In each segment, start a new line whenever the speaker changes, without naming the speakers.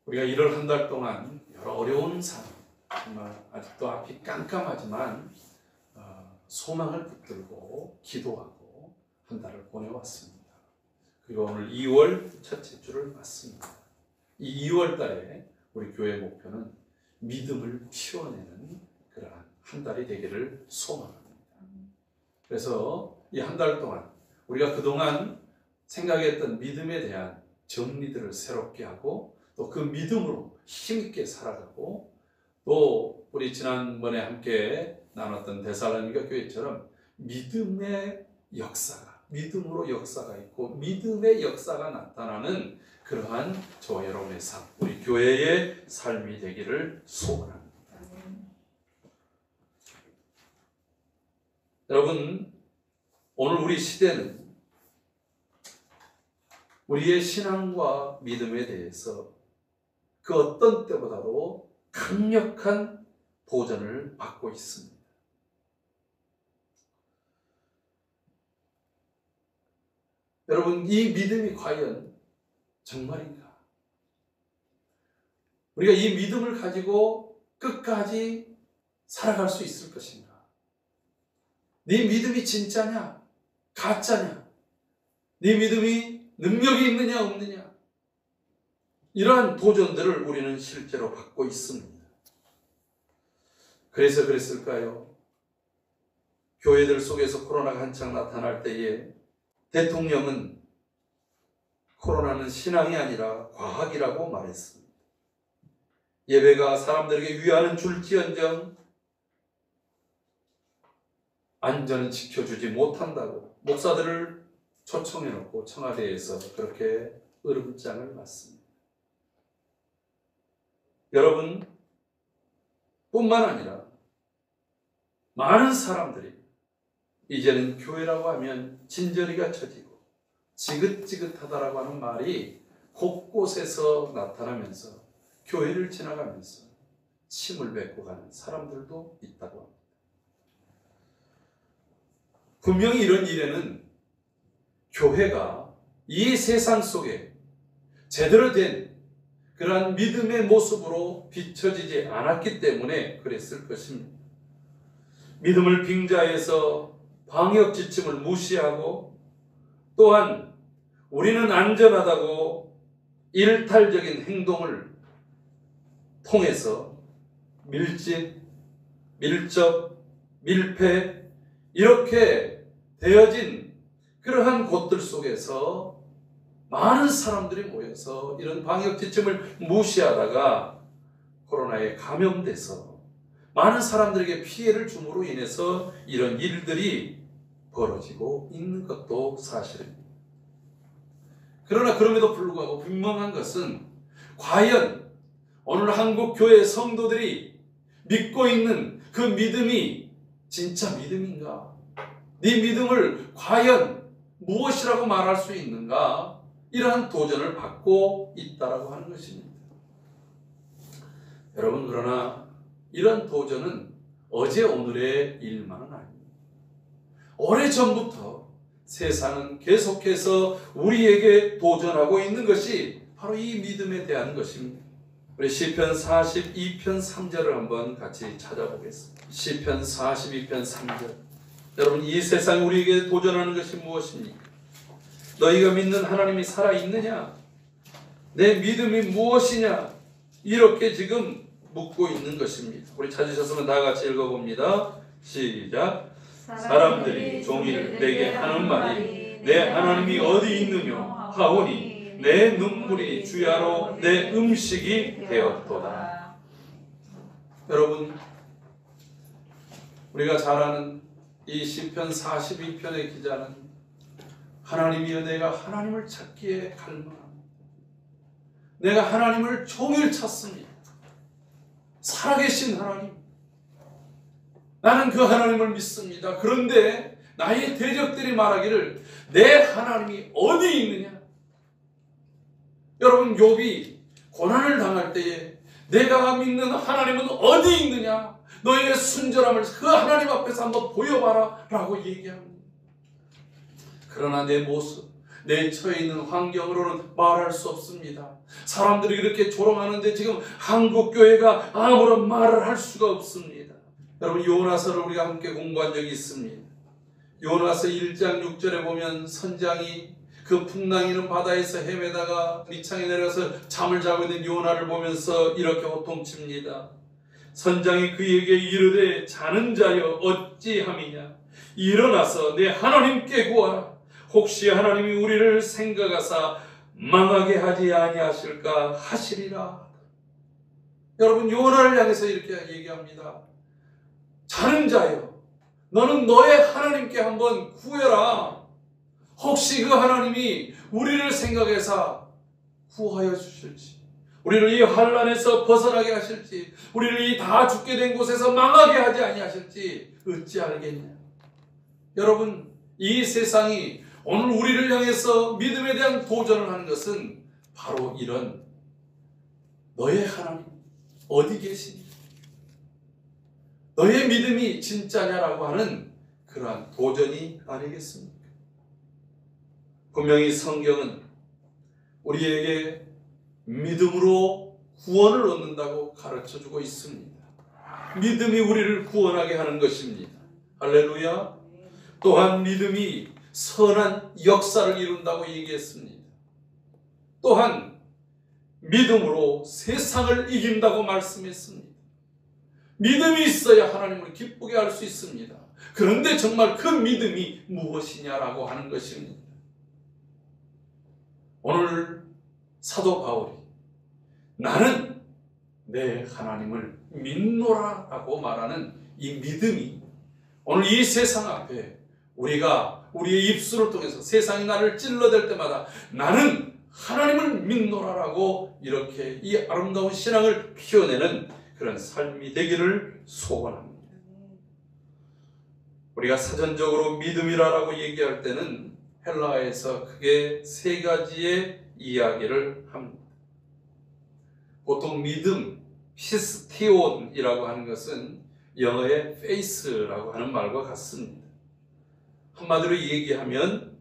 우리가 1월 한 달 동안 여러 어려운 상황, 정말 아직도 앞이 깜깜하지만 소망을 붙들고 기도하고 한 달을 보내왔습니다. 그리고 오늘 2월 첫째 주를 맞습니다. 이 2월 달에 우리 교회 목표는 믿음을 피워내는 그러한 한 달이 되기를 소망합니다. 그래서 이 한 달 동안 우리가 그동안 생각했던 믿음에 대한 정리들을 새롭게 하고 또 그 믿음으로 힘있게 살아가고 또 우리 지난번에 함께 나눴던 데살로니가 교회처럼 믿음의 역사가, 믿음으로 역사가 있고 믿음의 역사가 나타나는 그러한 저와 여러분의 삶, 우리 교회의 삶이 되기를 소원합니다. 여러분, 오늘 우리 시대는 우리의 신앙과 믿음에 대해서 그 어떤 때보다도 강력한 도전을 받고 있습니다. 여러분, 이 믿음이 과연 정말인가? 우리가 이 믿음을 가지고 끝까지 살아갈 수 있을 것인가? 네 믿음이 진짜냐? 가짜냐? 네 믿음이 능력이 있느냐 없느냐? 이러한 도전들을 우리는 실제로 받고 있습니다. 그래서 그랬을까요? 교회들 속에서 코로나가 한창 나타날 때에 대통령은 코로나는 신앙이 아니라 과학이라고 말했습니다. 예배가 사람들에게 위안은 줄지언정 안전은 지켜주지 못한다고 목사들을 초청해놓고 청와대에서 그렇게 으름장을 맞습니다. 여러분, 뿐만 아니라 많은 사람들이 이제는 교회라고 하면 진저리가 쳐지고 지긋지긋하다라고 하는 말이 곳곳에서 나타나면서 교회를 지나가면서 침을 뱉고 가는 사람들도 있다고 합니다. 분명히 이런 일에는 교회가 이 세상 속에 제대로 된 그러한 믿음의 모습으로 비춰지지 않았기 때문에 그랬을 것입니다. 믿음을 빙자해서 방역 지침을 무시하고 또한 우리는 안전하다고 일탈적인 행동을 통해서 밀집, 밀접, 밀폐 이렇게 되어진 그러한 곳들 속에서 많은 사람들이 모여서 이런 방역 지침을 무시하다가 코로나에 감염돼서 많은 사람들에게 피해를 줌으로 인해서 이런 일들이 벌어지고 있는 것도 사실입니다. 그러나 그럼에도 불구하고 분명한 것은 과연 오늘 한국 교회 성도들이 믿고 있는 그 믿음이 진짜 믿음인가? 네 믿음을 과연 무엇이라고 말할 수 있는가? 이러한 도전을 받고 있다라고 하는 것입니다. 여러분, 그러나 이런 도전은 어제 오늘의 일만은 아닙니다. 오래전부터 세상은 계속해서 우리에게 도전하고 있는 것이 바로 이 믿음에 대한 것입니다. 우리 시편 42편 3절을 한번 같이 찾아보겠습니다. 시편 42편 3절. 여러분, 이 세상이 우리에게 도전하는 것이 무엇입니까? 너희가 믿는 하나님이 살아있느냐? 내 믿음이 무엇이냐? 이렇게 지금 묻고 있는 것입니다. 우리 찾으셨으면 다 같이 읽어봅니다. 시작. 사람들이 종일 내게 하는 말이 내 하나님이 어디 있느냐 하오니 내 눈물이 주야로 내 음식이 되었도다. 여러분, 우리가 잘 아는 이 시편 42편의 기자는 하나님이여 내가 하나님을 찾기에 갈망합니다. 내가 하나님을 종일 찾습니다. 살아계신 하나님, 나는 그 하나님을 믿습니다. 그런데 나의 대적들이 말하기를 내 하나님이 어디 있느냐? 여러분, 욥이 고난을 당할 때에 내가 믿는 하나님은 어디 있느냐? 너희의 순전함을 그 하나님 앞에서 한번 보여봐라 라고 얘기합니다. 그러나 내 모습, 내 처해 있는 환경으로는 말할 수 없습니다. 사람들이 이렇게 조롱하는데 지금 한국교회가 아무런 말을 할 수가 없습니다. 여러분, 요나서를 우리가 함께 공부한 적이 있습니다. 요나서 1장 6절에 보면 선장이 그 풍랑이는 바다에서 헤매다가 밑창에 내려가서 잠을 자고 있는 요나를 보면서 이렇게 호통칩니다. 선장이 그에게 이르되 자는 자여 어찌함이냐, 일어나서 내 하나님께 구하라. 혹시 하나님이 우리를 생각하사 망하게 하지 아니하실까 하시리라. 여러분, 요나를 향해서 이렇게 얘기합니다. 자는 자여, 너는 너의 하나님께 한번 구해라. 혹시 그 하나님이 우리를 생각해서 구하여 주실지, 우리를 이 환난에서 벗어나게 하실지, 우리를 이 다 죽게 된 곳에서 망하게 하지 아니하실지 어찌 알겠냐. 여러분, 이 세상이 오늘 우리를 향해서 믿음에 대한 도전을 하는 것은 바로 이런 너의 하나님 어디 계시니? 너의 믿음이 진짜냐라고 하는 그러한 도전이 아니겠습니까? 분명히 성경은 우리에게 믿음으로 구원을 얻는다고 가르쳐주고 있습니다. 믿음이 우리를 구원하게 하는 것입니다. 할렐루야. 또한 믿음이 선한 역사를 이룬다고 얘기했습니다. 또한 믿음으로 세상을 이긴다고 말씀했습니다. 믿음이 있어야 하나님을 기쁘게 할 수 있습니다. 그런데 정말 그 믿음이 무엇이냐라고 하는 것입니다. 오늘 사도 바울이 나는 내 하나님을 믿노라라고 말하는 이 믿음이 오늘 이 세상 앞에 우리가 우리의 입술을 통해서 세상이 나를 찔러댈 때마다 나는 하나님을 믿노라라고 이렇게 이 아름다운 신앙을 피워내는 그런 삶이 되기를 소원합니다. 우리가 사전적으로 믿음이라고 얘기할 때는 헬라어에서 크게 세 가지의 이야기를 합니다. 보통 믿음, 피스티온이라고 하는 것은 영어의 faith라고 하는 말과 같습니다. 한마디로 얘기하면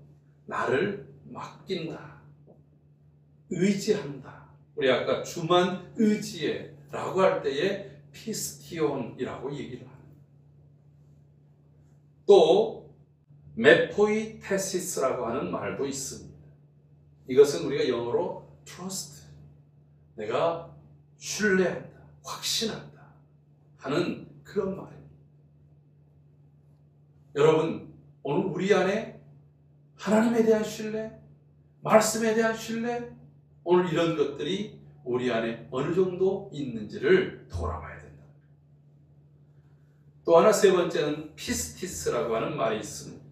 나를 맡긴다, 의지한다. 우리 아까 주만 의지해 라고 할 때에 피스티온이라고 얘기를 합니다. 또 메포이테시스라고 하는 말도 있습니다. 이것은 우리가 영어로 trust, 내가 신뢰한다, 확신한다 하는 그런 말입니다. 여러분, 오늘 우리 안에 하나님에 대한 신뢰, 말씀에 대한 신뢰, 오늘 이런 것들이 우리 안에 어느 정도 있는지를 돌아봐야 된다. 또 하나, 세 번째는 피스티스라고 하는 말이 있습니다.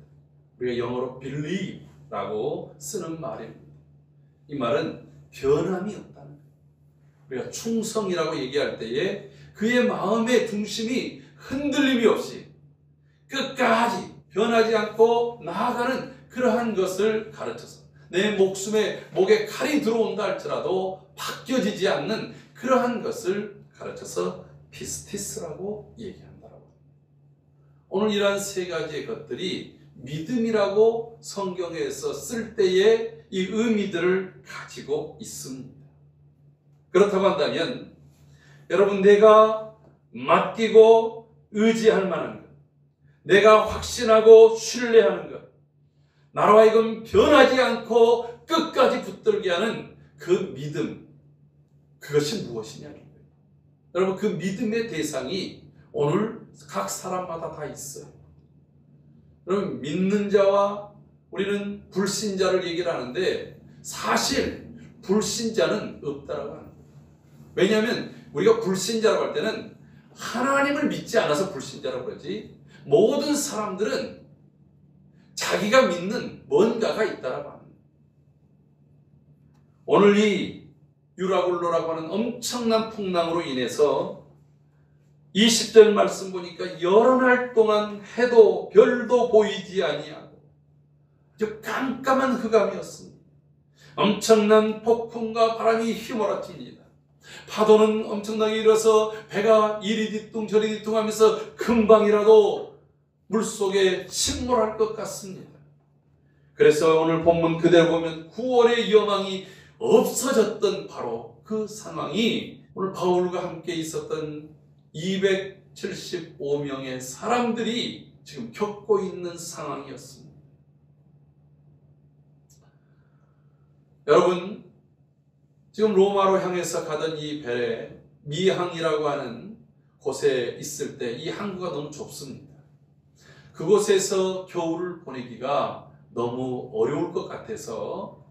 우리가 영어로 believe라고 쓰는 말입니다. 이 말은 변함이 없다는 거예요. 우리가 충성이라고 얘기할 때에 그의 마음의 중심이 흔들림이 없이 끝까지 변하지 않고 나아가는 그러한 것을 가르쳐서 내 목에 칼이 들어온다 할지라도 바뀌어지지 않는 그러한 것을 가르쳐서 피스티스라고 얘기한다라고. 오늘 이러한 세 가지의 것들이 믿음이라고 성경에서 쓸 때의 이 의미들을 가지고 있습니다. 그렇다고 한다면 여러분, 내가 맡기고 의지할 만한 것, 내가 확신하고 신뢰하는 것, 나로 하여금 변하지 않고 끝까지 붙들게 하는 그 믿음, 그것이 무엇이냐는 거예요. 여러분, 그 믿음의 대상이 오늘 각 사람마다 다 있어요. 여러분, 믿는 자와 우리는 불신자를 얘기를 하는데 사실 불신자는 없다라고 하는 거예요. 왜냐하면 우리가 불신자라고 할 때는 하나님을 믿지 않아서 불신자라고 그러지, 모든 사람들은 자기가 믿는 뭔가가 있다라고 합니다. 오늘 이 유라굴로라고 하는 엄청난 풍랑으로 인해서 20절 말씀 보니까 여러 날 동안 해도 별도 보이지 아니하고 아주 깜깜한 흑암이었습니다. 엄청난 폭풍과 바람이 휘몰아칩니다. 파도는 엄청나게 일어서 배가 이리 뒤뚱 저리 뒤뚱 하면서 금방이라도 물속에 침몰할 것 같습니다. 그래서 오늘 본문 그대로 보면 구원의 여망이 없어졌던 바로 그 상황이 오늘 바울과 함께 있었던 275명의 사람들이 지금 겪고 있는 상황이었습니다. 여러분, 지금 로마로 향해서 가던 이 배에 미항이라고 하는 곳에 있을 때 이 항구가 너무 좁습니다. 그곳에서 겨울을 보내기가 너무 어려울 것 같아서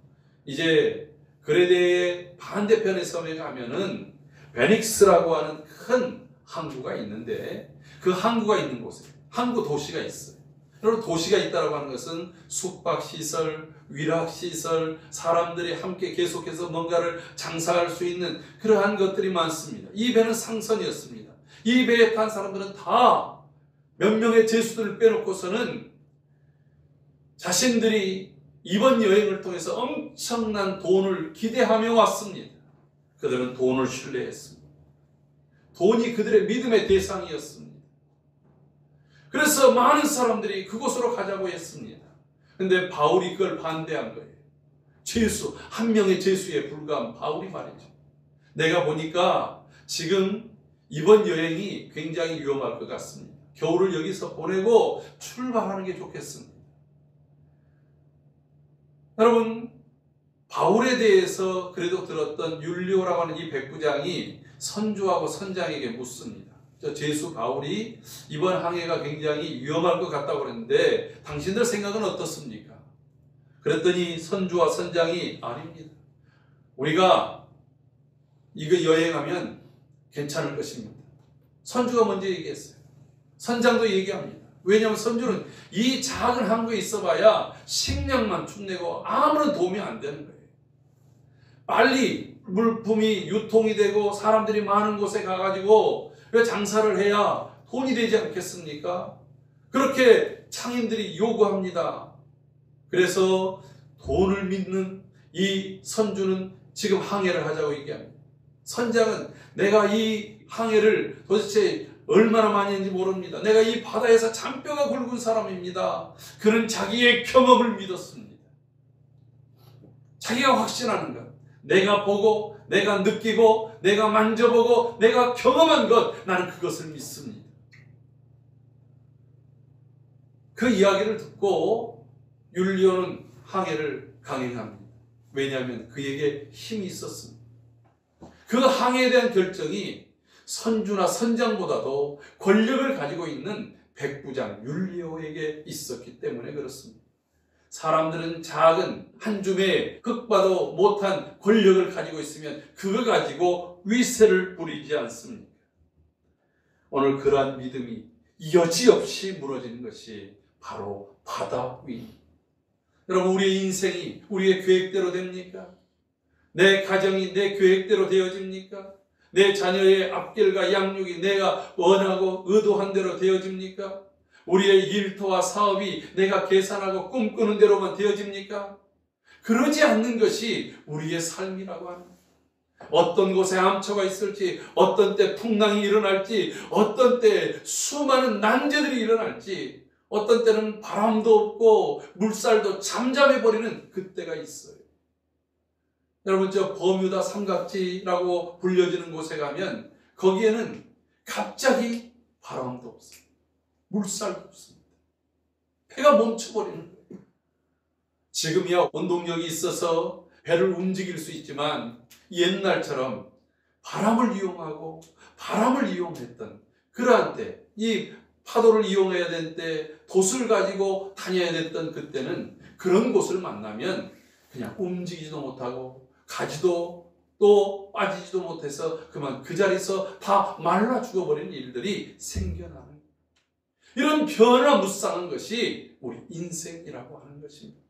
이제 그레데의 반대편의 섬에 가면은 베닉스라고 하는 큰 항구가 있는데 그 항구가 있는 곳에 항구 도시가 있어요. 여러분, 도시가 있다고 하는 것은 숙박시설, 위락시설, 사람들이 함께 계속해서 뭔가를 장사할 수 있는 그러한 것들이 많습니다. 이 배는 상선이었습니다. 이 배에 탄 사람들은 다 몇 명의 죄수들을 빼놓고서는 자신들이 이번 여행을 통해서 엄청난 돈을 기대하며 왔습니다. 그들은 돈을 신뢰했습니다. 돈이 그들의 믿음의 대상이었습니다. 그래서 많은 사람들이 그곳으로 가자고 했습니다. 그런데 바울이 그걸 반대한 거예요. 죄수, 한 명의 죄수에 불과한 바울이 말이죠. 내가 보니까 지금 이번 여행이 굉장히 위험할 것 같습니다. 겨울을 여기서 보내고 출발하는 게 좋겠습니다. 여러분, 바울에 대해서 그래도 들었던 율리오라고 하는 이 백부장이 선주하고 선장에게 묻습니다. 저 죄수 바울이 이번 항해가 굉장히 위험할 것 같다고 그랬는데 당신들 생각은 어떻습니까? 그랬더니 선주와 선장이 아닙니다. 우리가 이거 여행하면 괜찮을 것입니다. 선주가 먼저 얘기했어요. 선장도 얘기합니다. 왜냐하면 선주는 이 작은 항구에 있어봐야 식량만 축내고 아무런 도움이 안 되는 거예요. 빨리 물품이 유통이 되고 사람들이 많은 곳에 가가지고 장사를 해야 돈이 되지 않겠습니까? 그렇게 창인들이 요구합니다. 그래서 돈을 믿는 이 선주는 지금 항해를 하자고 얘기합니다. 선장은 내가 이 항해를 도대체 얼마나 많이 했는지 모릅니다. 내가 이 바다에서 잔뼈가 굵은 사람입니다. 그는 자기의 경험을 믿었습니다. 자기가 확신하는 것, 내가 보고 내가 느끼고 내가 만져보고 내가 경험한 것, 나는 그것을 믿습니다. 그 이야기를 듣고 율리오는 항해를 강행합니다. 왜냐하면 그에게 힘이 있었습니다. 그 항해에 대한 결정이 선주나 선장보다도 권력을 가지고 있는 백부장 율리오에게 있었기 때문에 그렇습니다. 사람들은 작은 한 줌의 흙봐도 못한 권력을 가지고 있으면 그걸 가지고 위세를 부리지 않습니까? 오늘 그러한 믿음이 여지없이 무너지는 것이 바로 바다 위입니다. 여러분, 우리의 인생이 우리의 계획대로 됩니까? 내 가정이 내 계획대로 되어집니까? 내 자녀의 앞길과 양육이 내가 원하고 의도한 대로 되어집니까? 우리의 일터와 사업이 내가 계산하고 꿈꾸는 대로만 되어집니까? 그러지 않는 것이 우리의 삶이라고 합니다. 어떤 곳에 암초가 있을지, 어떤 때 풍랑이 일어날지, 어떤 때 수많은 난제들이 일어날지, 어떤 때는 바람도 없고 물살도 잠잠해버리는 그때가 있어요. 여러분, 저 버뮤다 삼각지라고 불려지는 곳에 가면 거기에는 갑자기 바람도 없어요. 물살도 없습니다. 배가 멈춰버리는 거예요. 지금이야 원동력이 있어서 배를 움직일 수 있지만 옛날처럼 바람을 이용하고 바람을 이용했던 그러한 때, 이 파도를 이용해야 될 때, 돛을 가지고 다녀야 됐던 그때는 그런 곳을 만나면 그냥 움직이지도 못하고 가지도 또 빠지지도 못해서 그만 그 자리에서 다 말라 죽어버리는 일들이 생겨나는 거예요. 이런 변화무쌍한 것이 우리 인생이라고 하는 것입니다.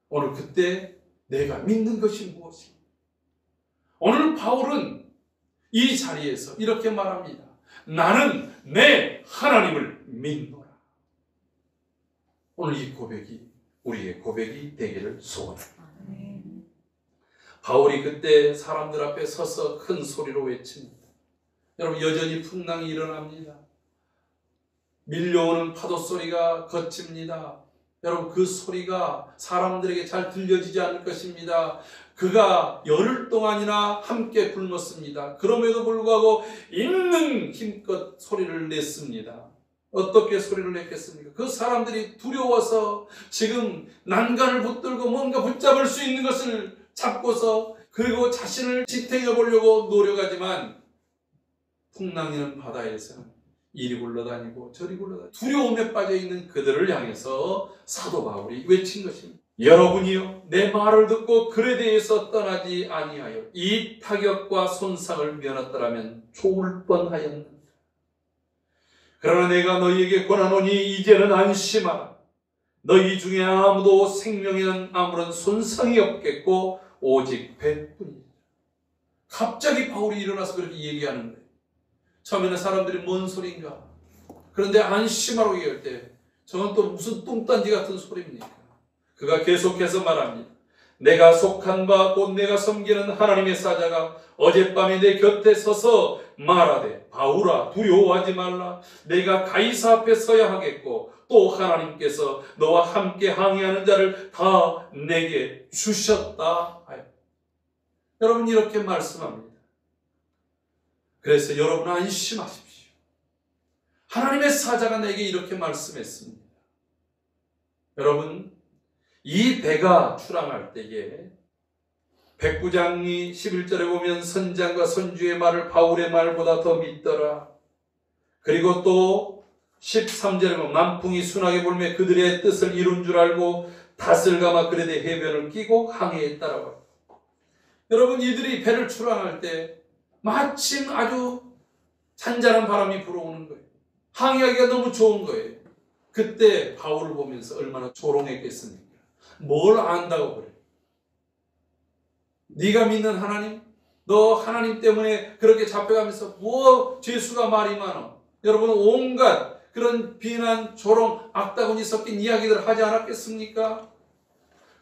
오늘 그때 내가 믿는 것이 무엇입니까? 오늘 바울은 이 자리에서 이렇게 말합니다. 나는 내 하나님을 믿노라. 오늘 이 고백이 우리의 고백이 되기를 소원합니다. 바울이 그때 사람들 앞에 서서 큰 소리로 외칩니다. 여러분, 여전히 풍랑이 일어납니다. 밀려오는 파도 소리가 거칩니다. 여러분, 그 소리가 사람들에게 잘 들려지지 않을 것입니다. 그가 열흘 동안이나 함께 굶었습니다. 그럼에도 불구하고 있는 힘껏 소리를 냈습니다. 어떻게 소리를 냈겠습니까? 그 사람들이 두려워서 지금 난간을 붙들고 뭔가 붙잡을 수 있는 것을 잡고서, 그리고 자신을 지탱해 보려고 노력하지만 풍랑이는 바다에서는 이리 굴러다니고 저리 굴러다니고 두려움에 빠져있는 그들을 향해서 사도 바울이 외친 것입니다. 여러분이요, 내 말을 듣고 글에 대해서 떠나지 아니하여 이 타격과 손상을 면했더라면 좋을 뻔하였는데, 그러나 내가 너희에게 권하노니 이제는 안심하라. 너희 중에 아무도 생명에는 아무런 손상이 없겠고 오직 배뿐이다. 갑자기 바울이 일어나서 그렇게 얘기하는 거예요. 처음에는 사람들이 뭔 소리인가, 그런데 안심하라고 얘기할 때 저건 또 무슨 뚱딴지 같은 소리입니까? 그가 계속해서 말합니다. 내가 속한 바 곧 내가 섬기는 하나님의 사자가 어젯밤에 내 곁에 서서 말하되, 바울아 두려워하지 말라. 내가 가이사 앞에 서야 하겠고 또 하나님께서 너와 함께 항해하는 자를 다 내게 주셨다 하여. 여러분, 이렇게 말씀합니다. 그래서 여러분 안심하십시오. 하나님의 사자가 내게 이렇게 말씀했습니다. 여러분, 이 배가 출항할 때에 백부장이 11절에 보면 선장과 선주의 말을 바울의 말보다 더 믿더라. 그리고 또 13절에 보면 남풍이 순하게 불며 그들의 뜻을 이룬 줄 알고 닷을 감아 그레데 해변을 끼고 항해했다라고. 여러분, 이들이 배를 출항할 때 마침 아주 잔잔한 바람이 불어오는 거예요. 항해하기가 너무 좋은 거예요. 그때 바울을 보면서 얼마나 조롱했겠습니까? 뭘 안다고 그래? 네가 믿는 하나님? 너 하나님 때문에 그렇게 잡혀가면서 뭐 죄수가 말이 많아. 여러분, 온갖 그런 비난, 조롱, 악다군이 섞인 이야기들을 하지 않았겠습니까?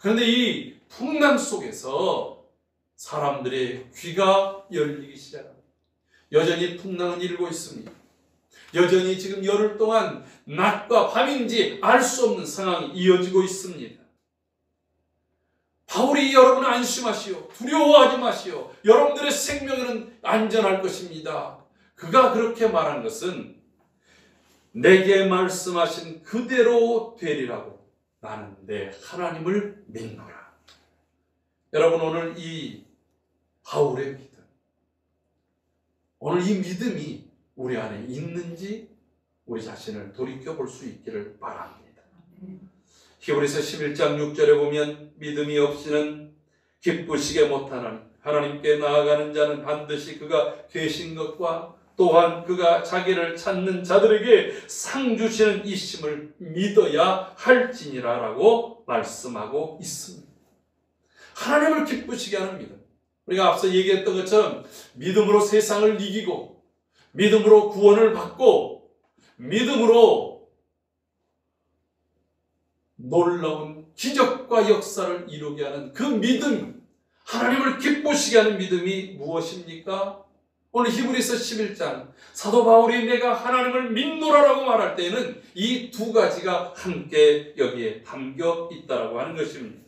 그런데 이 풍랑 속에서 사람들의 귀가 열리기 시작합니다. 여전히 풍랑은 일고 있습니다. 여전히 지금 열흘 동안 낮과 밤인지 알 수 없는 상황이 이어지고 있습니다. 바울이 여러분 안심하시오. 두려워하지 마시오. 여러분들의 생명에는 안전할 것입니다. 그가 그렇게 말한 것은 내게 말씀하신 그대로 되리라고 나는 내 하나님을 믿노라. 여러분, 오늘 이 바울의 믿음, 오늘 이 믿음이 우리 안에 있는지 우리 자신을 돌이켜볼 수 있기를 바랍니다. 히브리서 11장 6절에 보면 믿음이 없이는 기쁘시게 못하나니 하나님께 나아가는 자는 반드시 그가 계신 것과 또한 그가 자기를 찾는 자들에게 상 주시는 이심을 믿어야 할지니라 라고 말씀하고 있습니다. 하나님을 기쁘시게 하는 믿음, 우리가 앞서 얘기했던 것처럼 믿음으로 세상을 이기고 믿음으로 구원을 받고 믿음으로 놀라운 기적과 역사를 이루게 하는 그 믿음, 하나님을 기쁘시게 하는 믿음이 무엇입니까? 오늘 히브리서 11장 사도 바울이 내가 하나님을 믿노라라고 말할 때에는 이 두 가지가 함께 여기에 담겨 있다라고 하는 것입니다.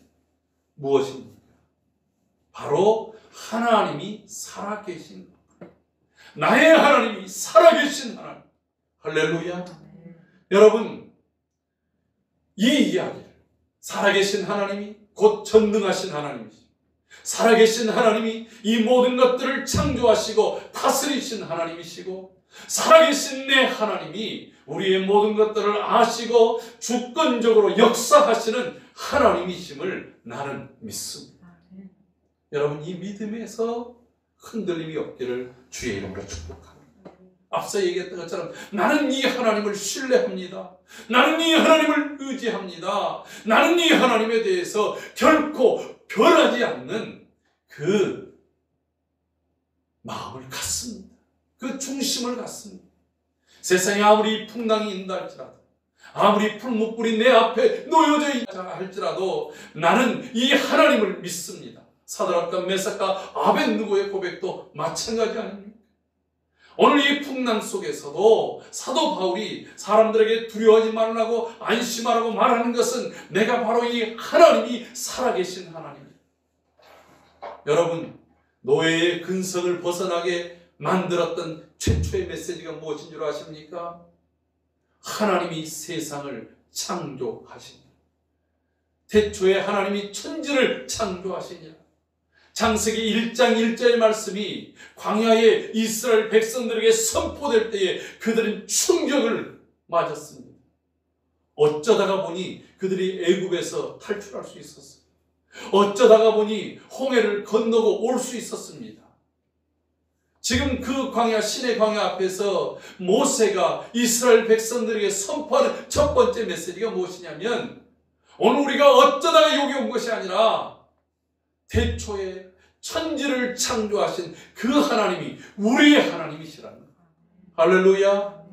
무엇입니까? 바로 하나님이 살아계신 것. 나의 하나님이 살아계신 하나님. 할렐루야. 여러분, 이 이야기를 살아계신 하나님이 곧 전능하신 하나님이시죠. 살아계신 하나님이 이 모든 것들을 창조하시고 다스리신 하나님이시고, 살아계신 내 하나님이 우리의 모든 것들을 아시고 주권적으로 역사하시는 하나님이심을 나는 믿습니다. 여러분, 이 믿음에서 흔들림이 없기를 주의 이름으로 축복합니다. 앞서 얘기했던 것처럼 나는 이 하나님을 신뢰합니다. 나는 이 하나님을 의지합니다. 나는 이 하나님에 대해서 결코 변하지 않는 그 마음을 갖습니다. 그 중심을 갖습니다. 세상에 아무리 풍랑이 있다 할지라도, 아무리 풀무불이 내 앞에 놓여져 있다 할지라도 나는 이 하나님을 믿습니다. 사드락과 메삭과 아벳느고의 고백도 마찬가지 아닙니까? 오늘 이 풍랑 속에서도 사도 바울이 사람들에게 두려워하지 말라고 안심하라고 말하는 것은 내가 바로 이 하나님이 살아계신 하나님입니다. 여러분, 노예의 근성을 벗어나게 만들었던 최초의 메시지가 무엇인 줄 아십니까? 하나님이 세상을 창조하시니라. 태초에 하나님이 천지를 창조하시니라. 창세기 1장 1절의 말씀이 광야의 이스라엘 백성들에게 선포될 때에 그들은 충격을 맞았습니다. 어쩌다가 보니 그들이 애굽에서 탈출할 수 있었어요. 어쩌다가 보니 홍해를 건너고 올 수 있었습니다. 지금 그 광야, 신의 광야 앞에서 모세가 이스라엘 백성들에게 선포하는 첫 번째 메시지가 무엇이냐면, 오늘 우리가 어쩌다가 여기 온 것이 아니라 태초에 천지를 창조하신 그 하나님이 우리의 하나님이시라는 거예요. 할렐루야.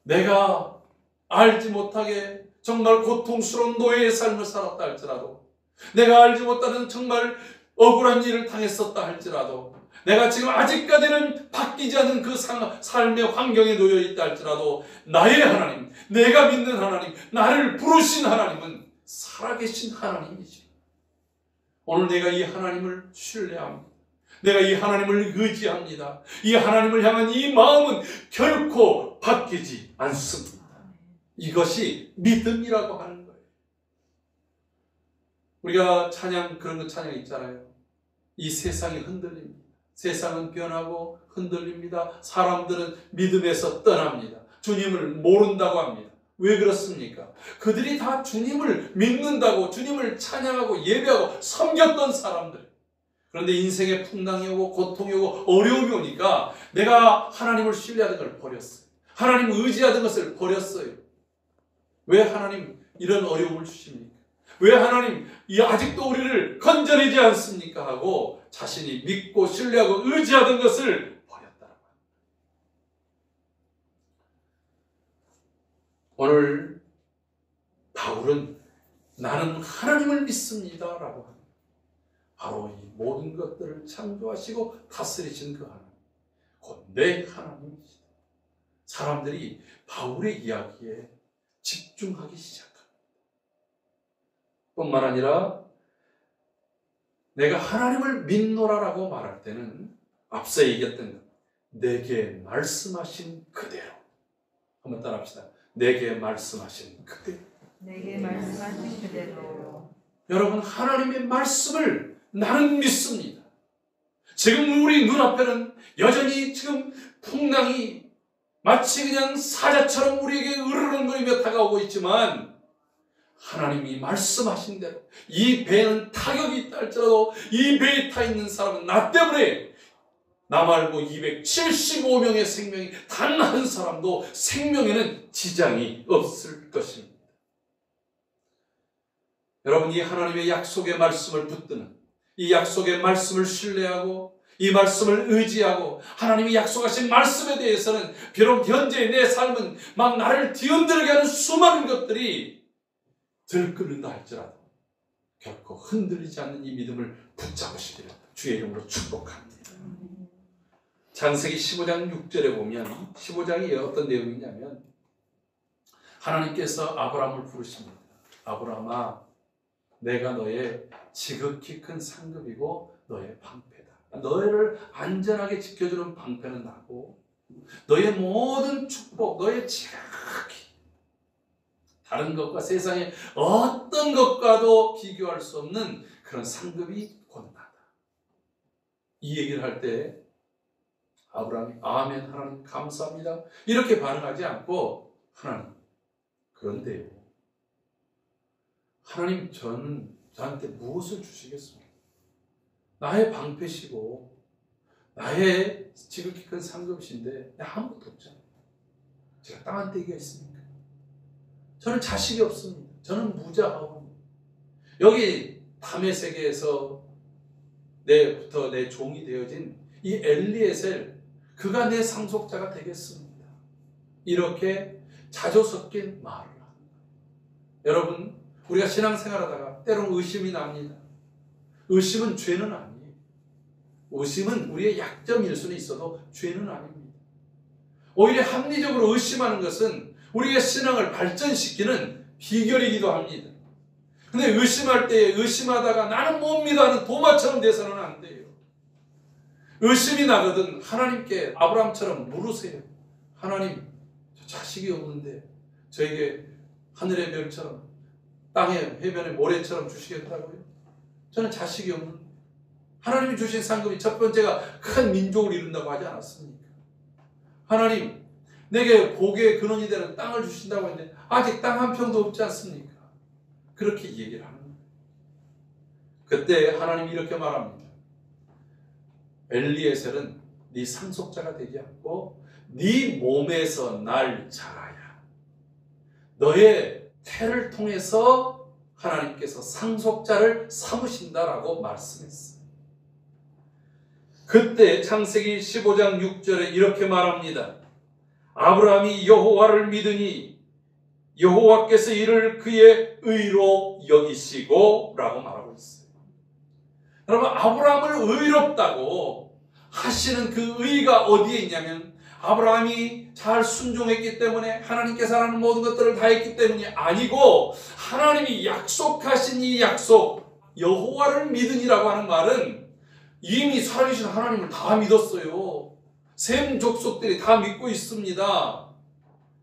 내가 알지 못하게 정말 고통스러운 노예의 삶을 살았다 할지라도, 내가 알지 못하는 정말 억울한 일을 당했었다 할지라도, 내가 지금 아직까지는 바뀌지 않는 그 삶의 환경에 놓여 있다 할지라도, 나의 하나님, 내가 믿는 하나님, 나를 부르신 하나님은 살아계신 하나님이지. 오늘 내가 이 하나님을 신뢰합니다. 내가 이 하나님을 의지합니다. 이 하나님을 향한 이 마음은 결코 바뀌지 않습니다. 이것이 믿음이라고 하는 거예요. 우리가 찬양, 그런 거 찬양 있잖아요. 이 세상이 흔들립니다. 세상은 변하고 흔들립니다. 사람들은 믿음에서 떠납니다. 주님을 모른다고 합니다. 왜 그렇습니까? 그들이 다 주님을 믿는다고, 주님을 찬양하고 예배하고 섬겼던 사람들. 그런데 인생의 풍랑이 오고 고통이 오고 어려움이 오니까 내가 하나님을 신뢰하던 걸 버렸어요. 하나님을 의지하던 것을 버렸어요. 왜 하나님 이런 어려움을 주십니까? 왜 하나님 아직도 우리를 건져내지 않습니까? 하고 자신이 믿고 신뢰하고 의지하던 것을 버렸다라고 합니다. 오늘 바울은 나는 하나님을 믿습니다 라고 합니다. 바로 이 모든 것들을 창조하시고 다스리신 그 하나님, 곧 내 하나님이시다. 사람들이 바울의 이야기에 집중하기 시작합니다. 뿐만 아니라 내가 하나님을 믿노라라고 말할 때는 앞서 얘기했던 것, 내게 말씀하신 그대로. 한번 따라합시다. 내게 말씀하신 그대로.
내게 말씀하신 그대로.
여러분, 하나님의 말씀을 나는 믿습니다. 지금 우리 눈앞에는 여전히 지금 풍랑이 마치 그냥 사자처럼 우리에게 으르렁거리며 다가오고 있지만, 하나님이 말씀하신 대로 이 배는 타격이 있다 할지라도 이 배에 타 있는 사람은 나 때문에, 나 말고 275명의 생명이 단 한 사람도 생명에는 지장이 없을 것입니다. 여러분, 이 하나님의 약속의 말씀을 붙드는, 이 약속의 말씀을 신뢰하고 이 말씀을 의지하고 하나님이 약속하신 말씀에 대해서는 비록 현재 내 삶은 막 나를 뒤흔들게 하는 수많은 것들이 들끓는다 할지라도 결코 흔들리지 않는 이 믿음을 붙잡으시기를 주의 이름으로 축복합니다. 창세기 15장 6절에 보면, 15장이 어떤 내용이냐면 하나님께서 아브라함을 부르십니다. 아브라함아, 내가 너의 지극히 큰 상급이고 너의 방패다. 너희를 안전하게 지켜주는 방패는 나고, 너의 모든 축복, 너의 지극히 다른 것과 세상의 어떤 것과도 비교할 수 없는 그런 상급이 곧 나다. 이 얘기를 할 때 아브라함이 아멘, 하나님 감사합니다 이렇게 반응하지 않고, 하나님, 그런데요, 하나님 저한테 무엇을 주시겠습니까? 나의 방패시고 나의 지극히 큰 상급이신데 아무것도 없잖아요. 제가 땅한 떼기가 있습니까? 저는 자식이 없습니다. 저는 무자하옵니다. 여기 담의 세계에서 내부터 내 종이 되어진 이 엘리에셀, 그가 내 상속자가 되겠습니다. 이렇게 자조 섞인 말을 합니다. 여러분, 우리가 신앙생활하다가 때로는 의심이 납니다. 의심은 죄는 아니에요. 의심은 우리의 약점일 수는 있어도 죄는 아닙니다. 오히려 합리적으로 의심하는 것은 우리의 신앙을 발전시키는 비결이기도 합니다. 근데 의심할 때 의심하다가 나는 못 믿어 하는 도마처럼 돼서는 안 돼요. 의심이 나거든 하나님께 아브라함처럼 물으세요. 하나님, 저 자식이 없는데 저에게 하늘의 별처럼 땅의 해변의 모래처럼 주시겠다고요? 저는 자식이 없는데 하나님이 주신 상급이 첫 번째가 큰 민족을 이룬다고 하지 않았습니까? 하나님, 내게 복의 근원이 되는 땅을 주신다고 했는데 아직 땅 한 평도 없지 않습니까? 그렇게 얘기를 하는 거예요. 그때 하나님이 이렇게 말합니다. 엘리에셀은 네 상속자가 되지 않고 네 몸에서 날 자라야. 너의 태를 통해서 하나님께서 상속자를 삼으신다라고 말씀했어요. 그때 창세기 15장 6절에 이렇게 말합니다. 아브라함이 여호와를 믿으니 여호와께서 이를 그의 의로 여기시고 라고 말하고 있어요. 여러분, 아브라함을 의롭다고 하시는 그 의가 어디에 있냐면 아브라함이 잘 순종했기 때문에 하나님께서 하라는 모든 것들을 다 했기 때문이 아니고 하나님이 약속하신 이 약속, 여호와를 믿으니라고 하는 말은 이미 살아계신 하나님을 다 믿었어요. 셈 족속들이 다 믿고 있습니다.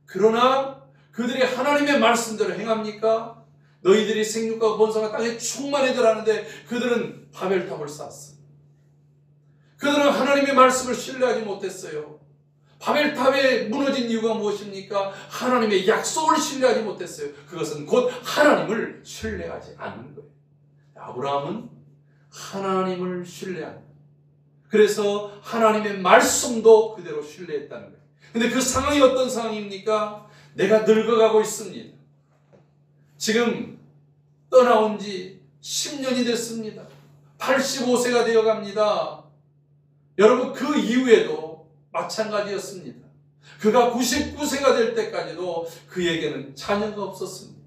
그러나 그들이 하나님의 말씀대로 행합니까? 너희들이 생육과 번성과 땅에 충만해져라 하는데 그들은 바벨탑을 쌓았어요. 그들은 하나님의 말씀을 신뢰하지 못했어요. 바벨탑에 무너진 이유가 무엇입니까? 하나님의 약속을 신뢰하지 못했어요. 그것은 곧 하나님을 신뢰하지 않는 거예요. 아브라함은 하나님을 신뢰합니다. 그래서 하나님의 말씀도 그대로 신뢰했다는 거예요. 근데 그 상황이 어떤 상황입니까? 내가 늙어가고 있습니다. 지금 떠나온 지 10년이 됐습니다. 85세가 되어갑니다. 여러분, 그 이후에도 마찬가지였습니다. 그가 99세가 될 때까지도 그에게는 자녀가 없었습니다.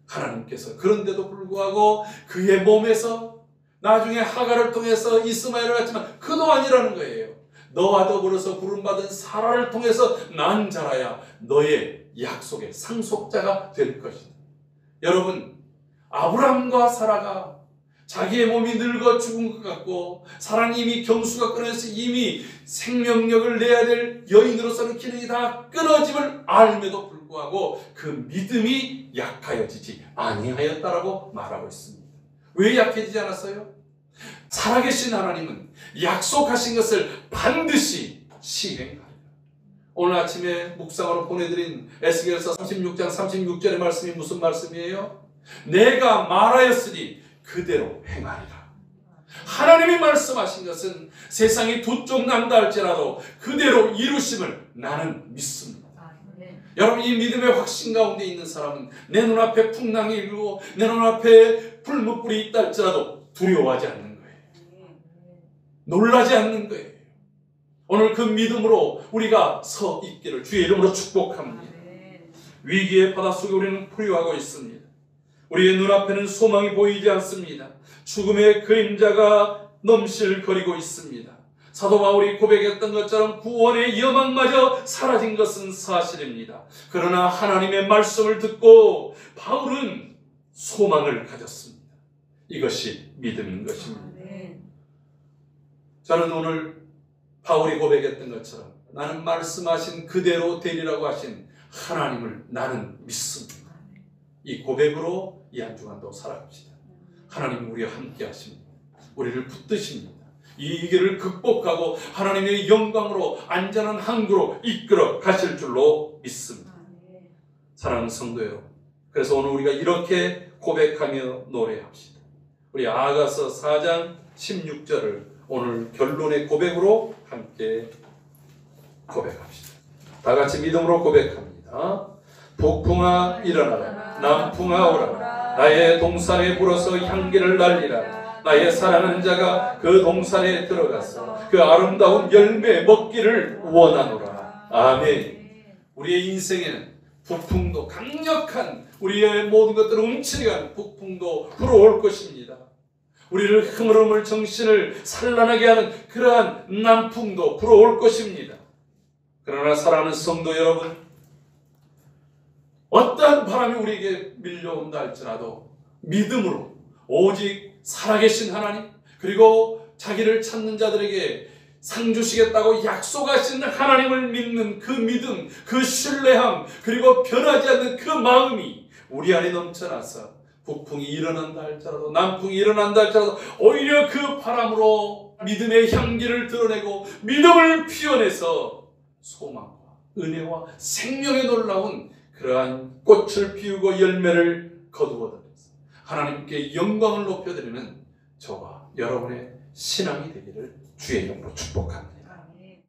하나님께서 그런데도 불구하고 그의 몸에서 나중에 하가를 통해서 이스마엘을 낳지만 그도 아니라는 거예요. 너와 더불어서 부름받은 사라를 통해서 난 자라야 너의 약속의 상속자가 될 것이다. 여러분, 아브라함과 사라가 자기의 몸이 늙어 죽은 것 같고 사라는 이미 경수가 끊어져서 이미 생명력을 내야 될 여인으로서는 기능이 다 끊어짐을 알면도 불구하고 그 믿음이 약하여지지 아니하였다라고 말하고 있습니다. 왜 약해지지 않았어요? 살아계신 하나님은 약속하신 것을 반드시 시행하리라. 오늘 아침에 묵상으로 보내드린 에스겔서 36장 36절의 말씀이 무슨 말씀이에요? 내가 말하였으니 그대로 행하리라. 하나님이 말씀하신 것은 세상이 두 쪽 난다 할지라도 그대로 이루심을 나는 믿습니다. 여러분, 이 믿음의 확신 가운데 있는 사람은 내 눈앞에 풍랑이 일고 내 눈앞에 불못불이 있다 할지라도 두려워하지 않는 거예요. 놀라지 않는 거예요. 오늘 그 믿음으로 우리가 서 있기를 주의 이름으로 축복합니다. 위기의 바닷속에 우리는 포효하고 있습니다. 우리의 눈앞에는 소망이 보이지 않습니다. 죽음의 그림자가 넘실거리고 있습니다. 사도 바울이 고백했던 것처럼 구원의 여망마저 사라진 것은 사실입니다. 그러나 하나님의 말씀을 듣고 바울은 소망을 가졌습니다. 이것이 믿음인 것입니다. 저는 오늘 바울이 고백했던 것처럼 나는 말씀하신 그대로 되리라고 하신 하나님을 나는 믿습니다. 이 고백으로 이 한 주간도 살아갑시다. 하나님 우리와 함께 하십니다. 우리를 붙드십니다. 이 길을 극복하고 하나님의 영광으로 안전한 항구로 이끌어 가실 줄로 믿습니다. 사랑하는 성도 여러분, 그래서 오늘 우리가 이렇게 고백하며 노래합시다. 우리 아가서 4장 16절을 오늘 결론의 고백으로 함께 고백합시다. 다 같이 믿음으로 고백합니다. 북풍아 일어나라, 남풍아 오라. 나의 동산에 불어서 향기를 날리라. 나의 사랑하는 자가 그 동산에 들어가서 그 아름다운 열매 먹기를 원하노라. 아멘. 우리의 인생에는 북풍도, 강력한 우리의 모든 것들을 움츠려간 북풍도 불어올 것입니다. 우리를 흐물흐물 정신을 산란하게 하는 그러한 남풍도 불어올 것입니다. 그러나 사랑하는 성도 여러분, 어떠한 바람이 우리에게 밀려온다 할지라도 믿음으로 오직 살아계신 하나님, 그리고 자기를 찾는 자들에게 상 주시겠다고 약속하신 하나님을 믿는 그 믿음, 그 신뢰함, 그리고 변하지 않는 그 마음이 우리 안에 넘쳐나서 북풍이 일어난다 할지라도 남풍이 일어난다 할지라도 오히려 그 바람으로 믿음의 향기를 드러내고 믿음을 피워내서 소망과 은혜와 생명에 놀라운 그러한 꽃을 피우고 열매를 거두어드려서 하나님께 영광을 높여드리는 저와 여러분의 신앙이 되기를 주의 이름으로 축복합니다.